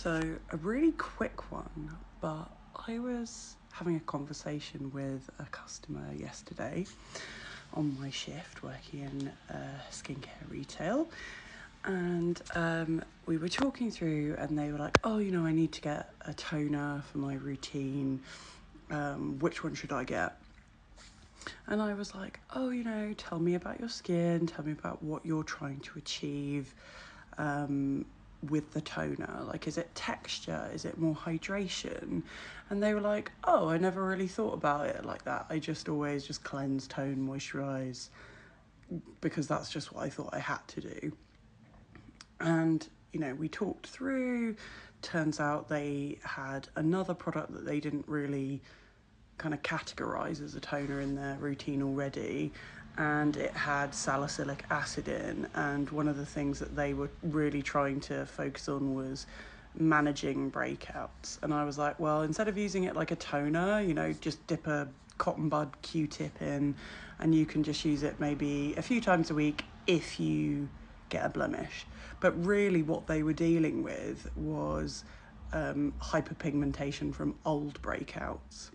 So, a really quick one, but I was having a conversation with a customer yesterday on my shift working in skincare retail. And we were talking through, and they were like, oh, I need to get a toner for my routine. Which one should I get? And I was like, oh, tell me about your skin, tell me about what you're trying to achieve with the toner. Like, is it texture? Is it more hydration? And they were like, oh, I never really thought about it like that. I just always just cleanse, tone, moisturize, because that's just what I thought I had to do. And, we talked through. Turns out they had another product that they didn't really kind of categorize as a toner in their routine already, and it had salicylic acid in, and one of the things that they were really trying to focus on was managing breakouts. And I was like, well, instead of using it like a toner, just dip a cotton bud Q-tip in, and you can just use it maybe a few times a week if you get a blemish. But really what they were dealing with was hyperpigmentation from old breakouts.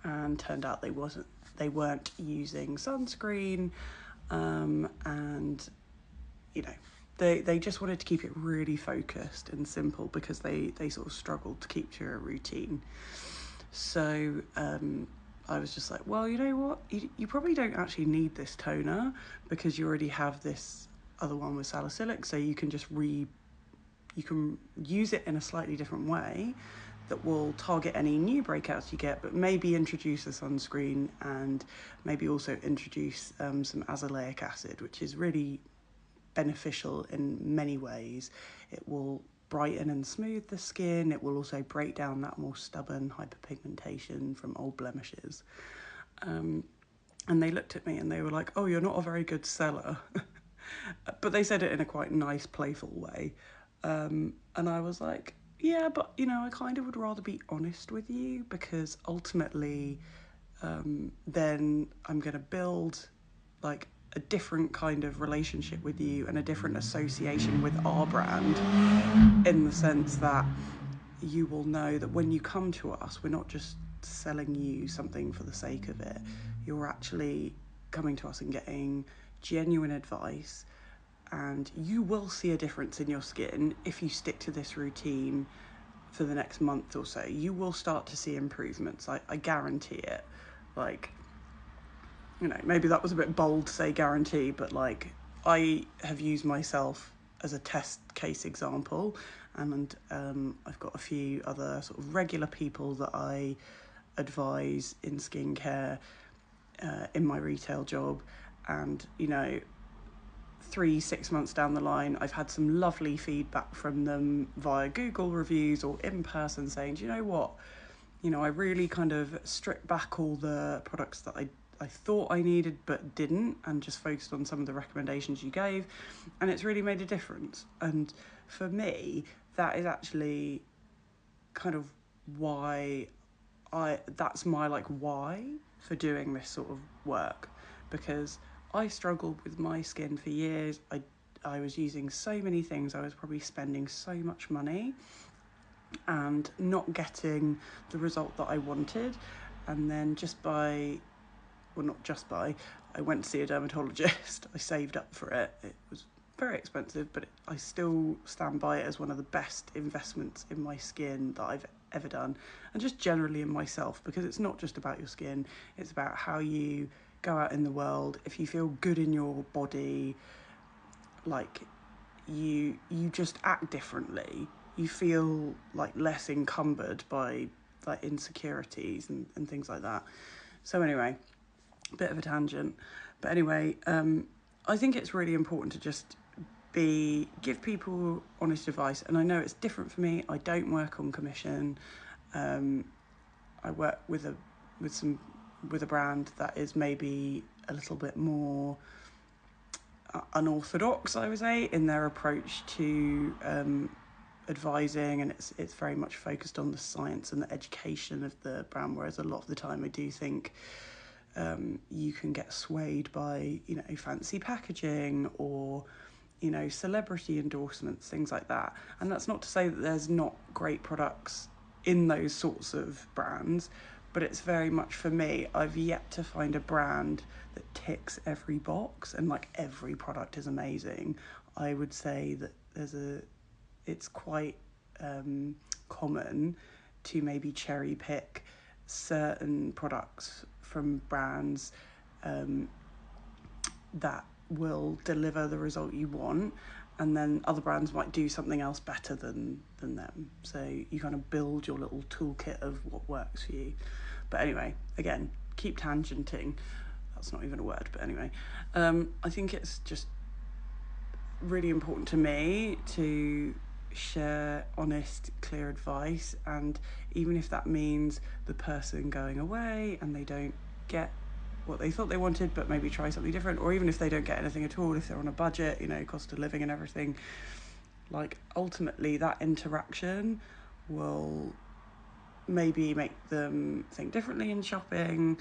And turned out they weren't using sunscreen, and they just wanted to keep it really focused and simple because they sort of struggled to keep to a routine. So I was just like, well, you know what, you probably don't actually need this toner because you already have this other one with salicylic, so you can just you can use it in a slightly different way that will target any new breakouts you get, but maybe introduce a sunscreen and maybe also introduce some azelaic acid, which is really beneficial in many ways. It will brighten and smooth the skin. It will also break down that more stubborn hyperpigmentation from old blemishes. And they looked at me and they were like, oh, you're not a very good seller. But they said it in a quite nice, playful way. And I was like, yeah, but, I kind of would rather be honest with you, because ultimately then I'm going to build like a different kind of relationship with you and a different association with our brand, in the sense that you will know that when you come to us, we're not just selling you something for the sake of it. You're actually coming to us and getting genuine advice, and you will see a difference in your skin if you stick to this routine for the next month or so. You will start to see improvements. I guarantee it. Like, maybe that was a bit bold to say guarantee, but like, I have used myself as a test case example, and I've got a few other sort of regular people that I advise in skincare in my retail job, and 3-6 months down the line, I've had some lovely feedback from them via Google reviews or in person saying, do you know what, I really kind of stripped back all the products that I thought I needed but didn't, and just focused on some of the recommendations you gave, and it's really made a difference. And for me, that is actually kind of why that's my why for doing this sort of work, because I struggled with my skin for years. I was using so many things. I was probably spending so much money and not getting the result that I wanted. And then I went to see a dermatologist. I saved up for it. It was very expensive, but I still stand by it as one of the best investments in my skin that I've ever done, and just generally in myself, because it's not just about your skin, it's about how you go out in the world. If you feel good in your body, like you just act differently. You feel like less encumbered by like insecurities and things like that. So anyway, a bit of a tangent, but anyway, I think it's really important to just give people honest advice. And I know it's different for me. I don't work on commission. I work with a brand that is maybe a little bit more unorthodox, I would say, in their approach to advising, and it's very much focused on the science and the education of the brand, whereas a lot of the time I do think you can get swayed by fancy packaging, or celebrity endorsements, things like that. And that's not to say that there's not great products in those sorts of brands, but it's very much, for me, I've yet to find a brand that ticks every box and like every product is amazing. I would say that it's quite common to maybe cherry pick certain products from brands that will deliver the result you want, and then other brands might do something else better than them. So you kind of build your little toolkit of what works for you. But anyway, again, keep tangenting. That's not even a word, but anyway. I think it's just really important to me to share honest, clear advice, and even if that means the person going away and they don't get what they thought they wanted, but maybe try something different, or even if they don't get anything at all, if they're on a budget, cost of living and everything, like ultimately that interaction will maybe make them think differently in shopping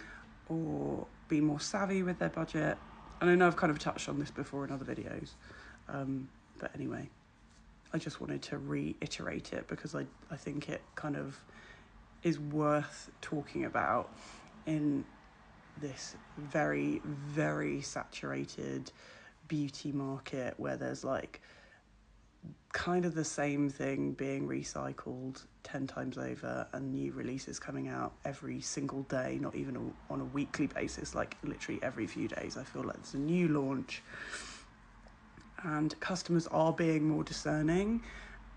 or be more savvy with their budget. And I know I've kind of touched on this before in other videos, but anyway, I just wanted to reiterate it because I think it kind of is worth talking about in this very, very saturated beauty market where there's like kind of the same thing being recycled 10 times over and new releases coming out every single day, not even on a weekly basis, like literally every few days. I feel like there's a new launch, and customers are being more discerning.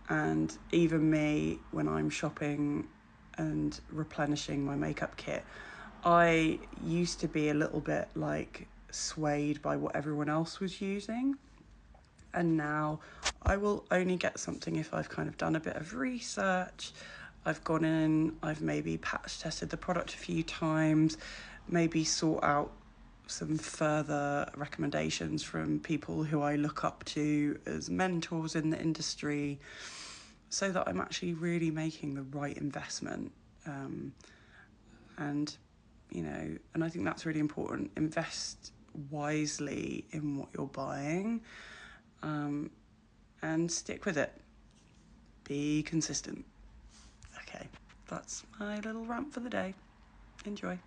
And even me, when I'm shopping and replenishing my makeup kit, I used to be a little bit like swayed by what everyone else was using. And now I will only get something if I've kind of done a bit of research. I've gone in, I've maybe patch tested the product a few times, maybe sought out some further recommendations from people who I look up to as mentors in the industry, so that I'm actually really making the right investment. And I think that's really important. Invest wisely in what you're buying, and stick with it. Be consistent. Okay, that's my little rant for the day. Enjoy.